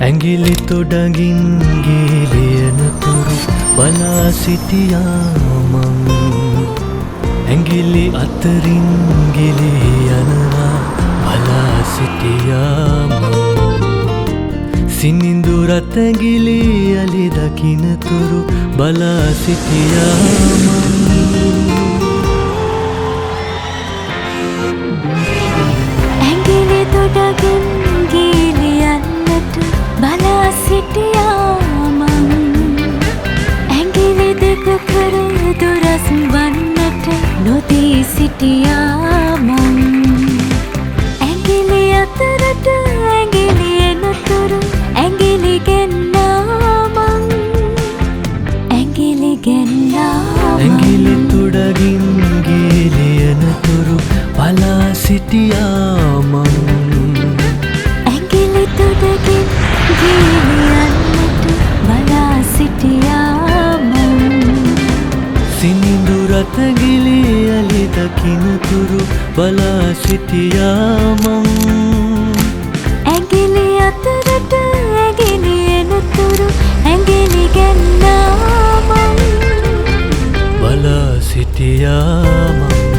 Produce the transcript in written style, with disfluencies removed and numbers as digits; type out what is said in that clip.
ඇඟිලි තොඩගින් ගේලියනතුරු බලා සිටියා මං ඇඟිලි අතරින් ගිලී යනවා බලා සිටියා මං සිනිඳු රත් ඇඟිලි අලි දකින්නතුරු බලා සිටියා මං ඇඟිලි තොඩගින් ගේලියන්නට බලා සිටියා මං ඇඟිලි දෙක කර දුරස් වන්නට නොදී සිටියා මං ඇඟිලි අතරට ඇඟිලි එනතුරු ඇඟිලි ගෙන්නා මං ඇඟිලි ගෙන්නා ඇඟිලි තොඩගින් ගේලියනතුරු බලා සිටියා මං ඇඟිලි තොඩගින් ගේලියන්නට බලා සිටියා මං සිනිඳු රත් ඇඟිලි අලි දකින්නතුරු බලා සිටියා මං ඇඟිලි අතරට ඇඟිලි එනතුරු ඇඟිලි ගෙන්නා මං බලා සිටියා මං